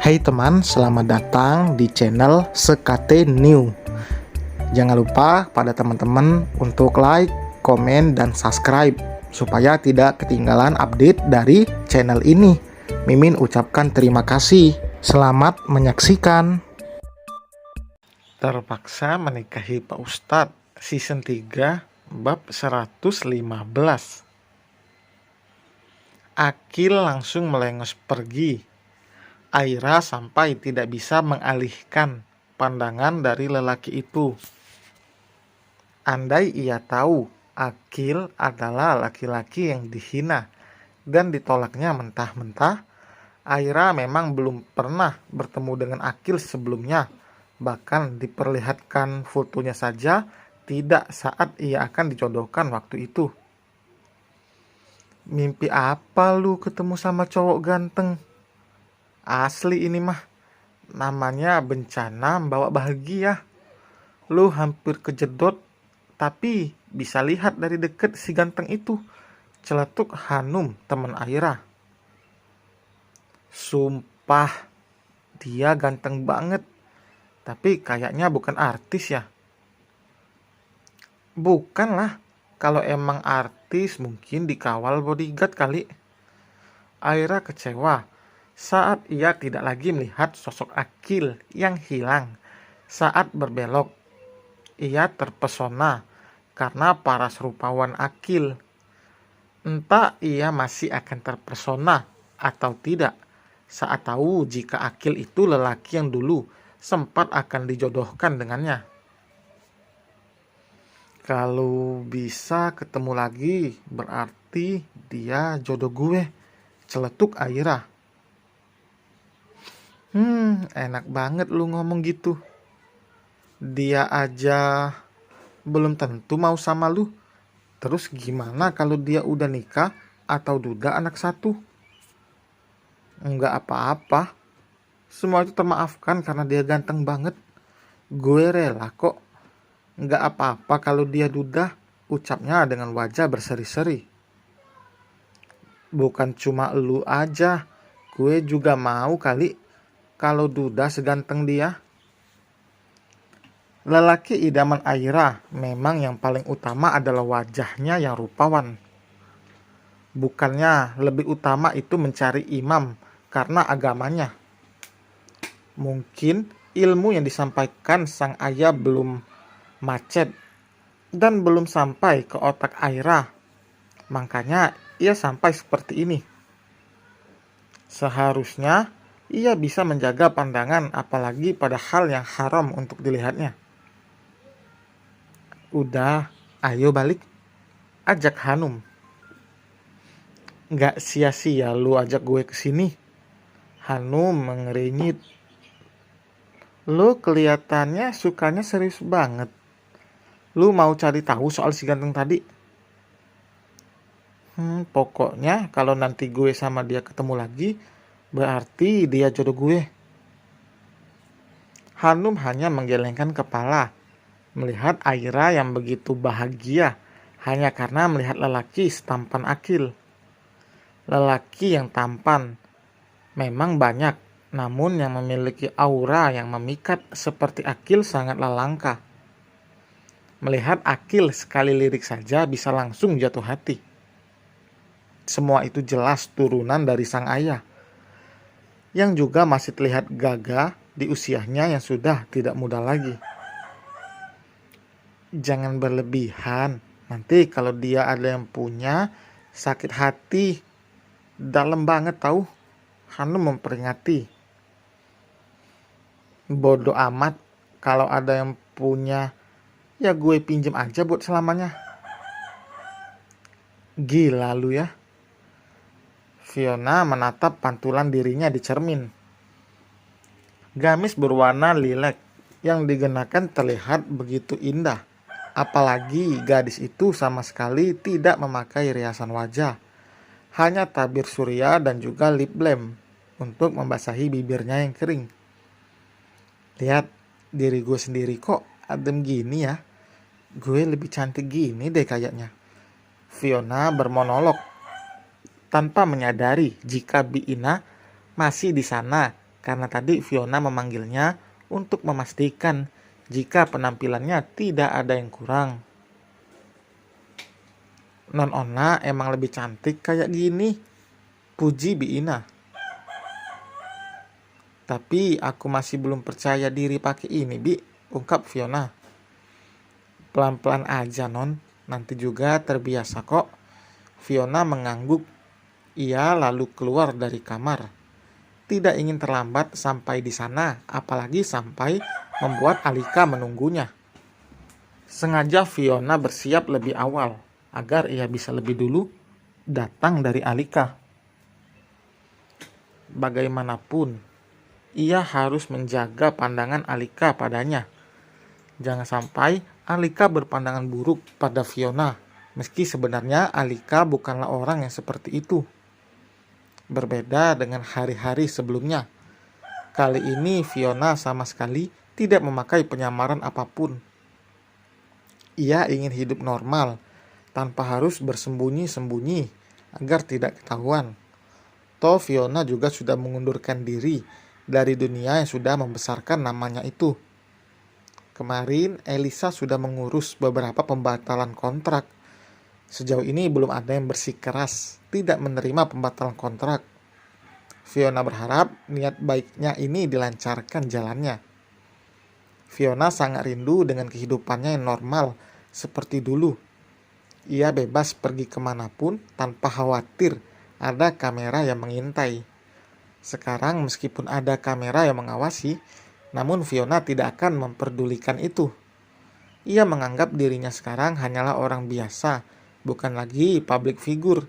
Hai teman, selamat datang di channel Sekate New. Jangan lupa pada teman-teman untuk like, komen, dan subscribe supaya tidak ketinggalan update dari channel ini. Mimin ucapkan terima kasih. Selamat menyaksikan. Terpaksa menikahi Pak Ustadz, season 3, bab 115. Akil langsung melengos pergi. Aira sampai tidak bisa mengalihkan pandangan dari lelaki itu. Andai ia tahu Akil adalah laki-laki yang dihina dan ditolaknya mentah-mentah, Aira memang belum pernah bertemu dengan Akil sebelumnya. Bahkan diperlihatkan fotonya saja tidak saat ia akan dijodohkan waktu itu. Mimpi apa lu ketemu sama cowok ganteng? Asli ini mah, namanya bencana membawa bahagia. Lu hampir kejedot, tapi bisa lihat dari deket si ganteng itu, celetuk Hanum teman Aira. Sumpah, dia ganteng banget, tapi kayaknya bukan artis ya. Bukanlah, kalau emang artis mungkin dikawal bodyguard kali. Aira kecewa saat ia tidak lagi melihat sosok Akil yang hilang saat berbelok. Ia terpesona karena paras rupawan Akil. Entah ia masih akan terpesona atau tidak saat tahu jika Akil itu lelaki yang dulu sempat akan dijodohkan dengannya. Kalau bisa ketemu lagi, berarti dia jodoh gue, celetuk Aira. Enak banget lu ngomong gitu. Dia aja belum tentu mau sama lu. Terus gimana kalau dia udah nikah atau duda anak satu? Enggak apa-apa. Semua itu termaafkan karena dia ganteng banget. Gue rela kok. Enggak apa-apa kalau dia duda, ucapnya dengan wajah berseri-seri. Bukan cuma lu aja, gue juga mau kali kalau duda seganteng dia. Lelaki idaman Aira memang yang paling utama adalah wajahnya yang rupawan. Bukannya lebih utama itu mencari imam karena agamanya. Mungkin ilmu yang disampaikan sang ayah belum macet dan belum sampai ke otak Aira. Makanya ia sampai seperti ini. Seharusnya ia bisa menjaga pandangan apalagi pada hal yang haram untuk dilihatnya. Udah, ayo balik, ajak Hanum. Gak sia-sia lu ajak gue kesini. Hanum mengeringit. Lu kelihatannya sukanya serius banget. Lu mau cari tahu soal si ganteng tadi? Pokoknya kalau nanti gue sama dia ketemu lagi, berarti dia jodoh gue. Hanum hanya menggelengkan kepala, melihat Aira yang begitu bahagia hanya karena melihat lelaki setampan Akil. Lelaki yang tampan memang banyak, namun yang memiliki aura yang memikat seperti Akil sangatlah langka. Melihat Akil sekali lirik saja bisa langsung jatuh hati. Semua itu jelas turunan dari sang ayah, yang juga masih terlihat gagah di usianya yang sudah tidak muda lagi. Jangan berlebihan, nanti kalau dia ada yang punya, sakit hati. Dalam banget tahu. Hanum memperingati. Bodoh amat, kalau ada yang punya, ya gue pinjem aja buat selamanya. Gila lu ya. Fiona menatap pantulan dirinya di cermin. Gamis berwarna lilac yang dikenakan terlihat begitu indah. Apalagi gadis itu sama sekali tidak memakai riasan wajah. Hanya tabir surya dan juga lip balm untuk membasahi bibirnya yang kering. Lihat, diri gue sendiri kok adem gini ya. Gue lebih cantik gini deh kayaknya. Fiona bermonolog tanpa menyadari jika Bi Ina masih di sana karena tadi Fiona memanggilnya untuk memastikan jika penampilannya tidak ada yang kurang. "Non-Ona emang lebih cantik kayak gini," puji Bi Ina. "Tapi aku masih belum percaya diri pakai ini, Bi," ungkap Fiona. "Pelan-pelan aja, Non. Nanti juga terbiasa kok." Fiona mengangguk. Ia lalu keluar dari kamar. Tidak ingin terlambat sampai di sana, apalagi sampai membuat Alika menunggunya. Sengaja Fiona bersiap lebih awal, agar ia bisa lebih dulu datang dari Alika. Bagaimanapun, ia harus menjaga pandangan Alika padanya. Jangan sampai Alika berpandangan buruk pada Fiona, meski sebenarnya Alika bukanlah orang yang seperti itu. Berbeda dengan hari-hari sebelumnya. Kali ini Fiona sama sekali tidak memakai penyamaran apapun. Ia ingin hidup normal, tanpa harus bersembunyi-sembunyi agar tidak ketahuan. Toh Fiona juga sudah mengundurkan diri dari dunia yang sudah membesarkan namanya itu. Kemarin Elisa sudah mengurus beberapa pembatalan kontrak. Sejauh ini belum ada yang bersikeras tidak menerima pembatalan kontrak. Fiona berharap niat baiknya ini dilancarkan jalannya. Fiona sangat rindu dengan kehidupannya yang normal seperti dulu. Ia bebas pergi kemanapun tanpa khawatir ada kamera yang mengintai. Sekarang meskipun ada kamera yang mengawasi, namun Fiona tidak akan memperdulikan itu. Ia menganggap dirinya sekarang hanyalah orang biasa, bukan lagi public figure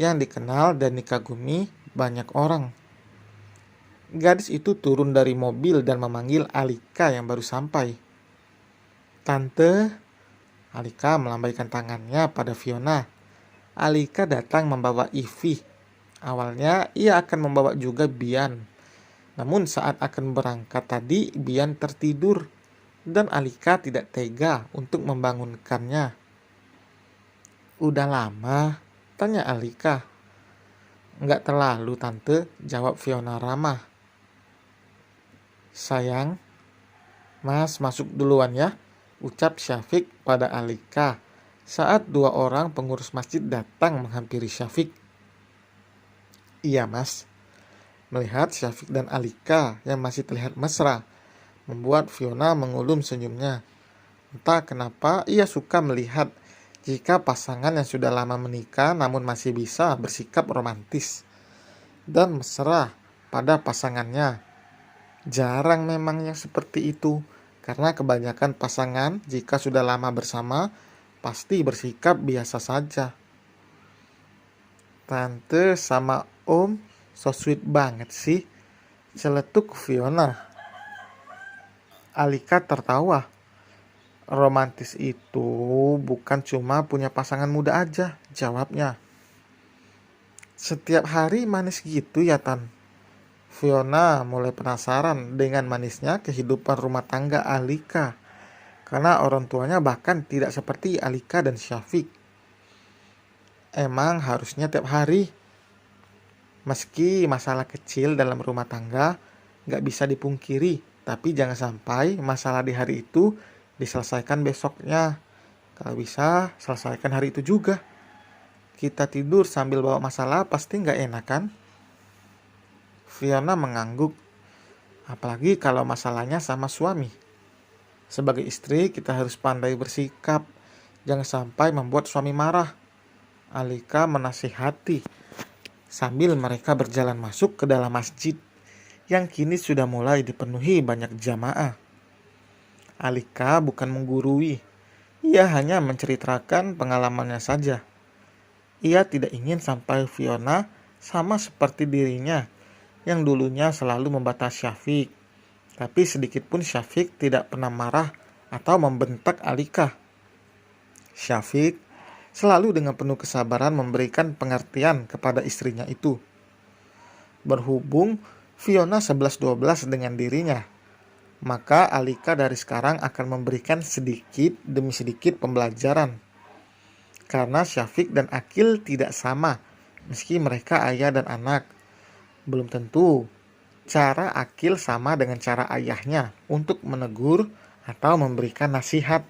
yang dikenal dan dikagumi banyak orang. Gadis itu turun dari mobil dan memanggil Alika yang baru sampai. "Tante," Alika melambaikan tangannya pada Fiona. Alika datang membawa Ivy. Awalnya ia akan membawa juga Bian. Namun saat akan berangkat tadi, Bian tertidur dan Alika tidak tega untuk membangunkannya. "Udah lama?" tanya Alika. "Nggak terlalu, Tante," jawab Fiona ramah. "Sayang, Mas masuk duluan ya," ucap Syafiq pada Alika saat dua orang pengurus masjid datang menghampiri Syafiq. "Iya, Mas." Melihat Syafiq dan Alika yang masih terlihat mesra, membuat Fiona mengulum senyumnya. Entah kenapa ia suka melihat jika pasangan yang sudah lama menikah namun masih bisa bersikap romantis dan mesra pada pasangannya. Jarang memang yang seperti itu, karena kebanyakan pasangan jika sudah lama bersama pasti bersikap biasa saja. "Tante sama Om so sweet banget sih," celetuk Fiona. Alika tertawa. "Romantis itu bukan cuma punya pasangan muda aja," jawabnya. "Setiap hari manis gitu ya, Tan?" Fiona mulai penasaran dengan manisnya kehidupan rumah tangga Alika, karena orang tuanya bahkan tidak seperti Alika dan Syafiq. Emang harusnya tiap hari. Meski masalah kecil dalam rumah tangga gak bisa dipungkiri, tapi jangan sampai masalah di hari itu diselesaikan besoknya. Kalau bisa, selesaikan hari itu juga. Kita tidur sambil bawa masalah pasti gak enak kan? Fiona mengangguk. Apalagi kalau masalahnya sama suami. Sebagai istri kita harus pandai bersikap. Jangan sampai membuat suami marah. Alika menasihati sambil mereka berjalan masuk ke dalam masjid yang kini sudah mulai dipenuhi banyak jamaah. Alika bukan menggurui. Ia hanya menceritakan pengalamannya saja. Ia tidak ingin sampai Fiona sama seperti dirinya yang dulunya selalu membatas Syafiq. Tapi sedikit pun Syafiq tidak pernah marah atau membentak Alika. Syafiq selalu dengan penuh kesabaran memberikan pengertian kepada istrinya itu. Berhubung Fiona 11-12 dengan dirinya, maka Alika dari sekarang akan memberikan sedikit demi sedikit pembelajaran. Karena Syafiq dan Akil tidak sama, meski mereka ayah dan anak. Belum tentu Cara Akil sama dengan cara ayahnya untuk menegur atau memberikan nasihat.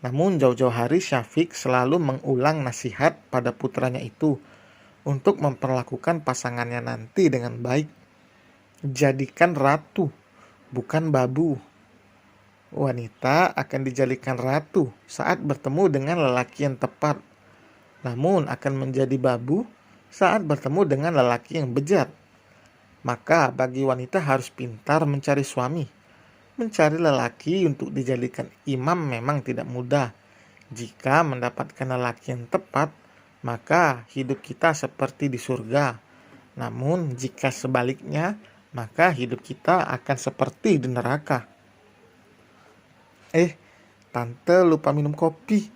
Namun jauh-jauh hari Syafiq selalu mengulang nasihat pada putranya itu untuk memperlakukan pasangannya nanti dengan baik. Jadikan ratu, bukan babu. Wanita akan dijadikan ratu saat bertemu dengan lelaki yang tepat, namun akan menjadi babu saat bertemu dengan lelaki yang bejat. Maka bagi wanita harus pintar mencari suami. Mencari lelaki untuk dijadikan imam memang tidak mudah. Jika mendapatkan lelaki yang tepat, maka hidup kita seperti di surga. Namun jika sebaliknya, maka hidup kita akan seperti di neraka. Tante lupa minum kopi,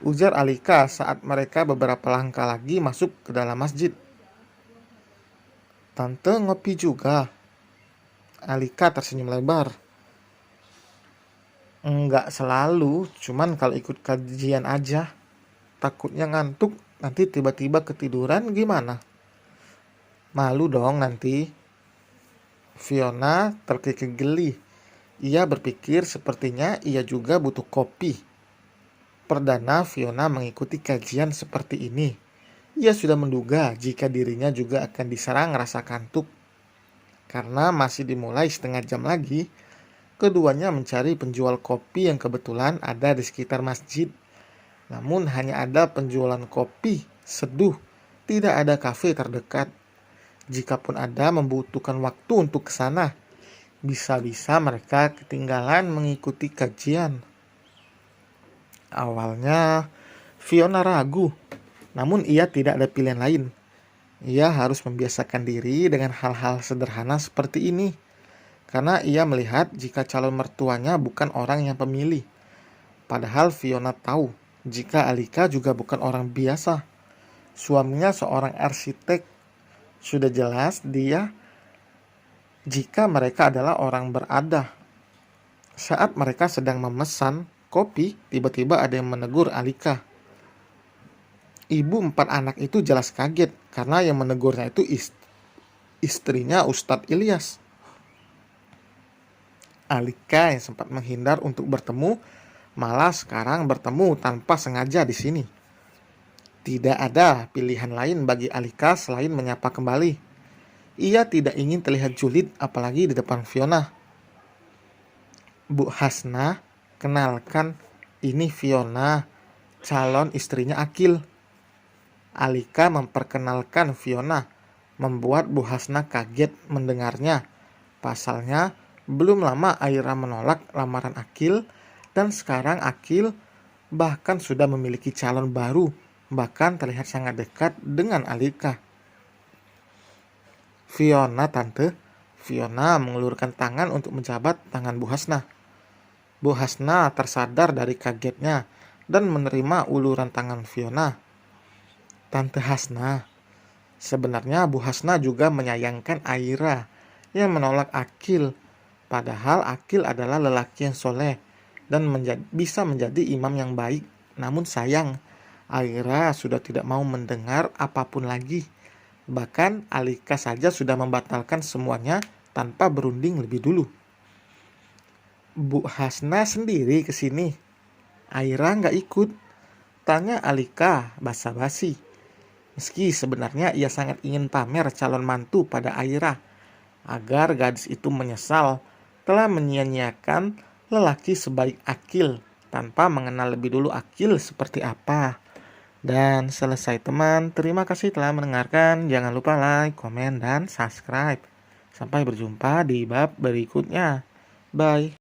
ujar Alika saat mereka beberapa langkah lagi masuk ke dalam masjid. Tante ngopi juga? Alika tersenyum lebar. Enggak selalu, cuman kalau ikut kajian aja. Takutnya ngantuk, nanti tiba-tiba ketiduran gimana? Malu dong nanti. Fiona terkikik geli. Ia berpikir sepertinya ia juga butuh kopi. Perdana Fiona mengikuti kajian seperti ini. Ia sudah menduga jika dirinya juga akan diserang rasa kantuk. Karena masih dimulai setengah jam lagi, keduanya mencari penjual kopi yang kebetulan ada di sekitar masjid. Namun hanya ada penjualan kopi seduh, tidak ada kafe terdekat. Jikapun ada, membutuhkan waktu untuk ke sana. Bisa-bisa mereka ketinggalan mengikuti kajian. Awalnya Fiona ragu, namun ia tidak ada pilihan lain. Ia harus membiasakan diri dengan hal-hal sederhana seperti ini, karena ia melihat jika calon mertuanya bukan orang yang pemilih. Padahal Fiona tahu jika Alika juga bukan orang biasa. Suaminya seorang arsitek. Sudah jelas dia jika mereka adalah orang berada. Saat mereka sedang memesan kopi, tiba-tiba ada yang menegur Alika. Ibu 4 anak itu jelas kaget karena yang menegurnya itu istrinya Ustadz Ilyas. Alika yang sempat menghindar untuk bertemu, malah sekarang bertemu tanpa sengaja di sini. Tidak ada pilihan lain bagi Alika selain menyapa kembali. Ia tidak ingin terlihat julid apalagi di depan Fiona. Bu Hasna, kenalkan, ini Fiona, calon istrinya Akil. Alika memperkenalkan Fiona, membuat Bu Hasna kaget mendengarnya. Pasalnya, belum lama Aira menolak lamaran Akil, dan sekarang Akil bahkan sudah memiliki calon baru, bahkan terlihat sangat dekat dengan Alika. Fiona, Tante. Fiona mengulurkan tangan untuk menjabat tangan Bu Hasna. Bu Hasna tersadar dari kagetnya dan menerima uluran tangan Fiona. Tante Hasna. Sebenarnya Bu Hasna juga menyayangkan Aira yang menolak Akil. Padahal Akil adalah lelaki yang soleh dan bisa menjadi imam yang baik. Namun sayang, Aira sudah tidak mau mendengar apapun lagi. Bahkan Alika saja sudah membatalkan semuanya tanpa berunding lebih dulu. Bu Hasna sendiri ke sini. Aira nggak ikut. Tanya Alika basa-basi. Meski sebenarnya ia sangat ingin pamer calon mantu pada Aira, agar gadis itu menyesal telah menyia-nyiakan lelaki sebaik Akil tanpa mengenal lebih dulu Akil seperti apa. Dan selesai teman, terima kasih telah mendengarkan. Jangan lupa like, komen, dan subscribe. Sampai berjumpa di bab berikutnya. Bye.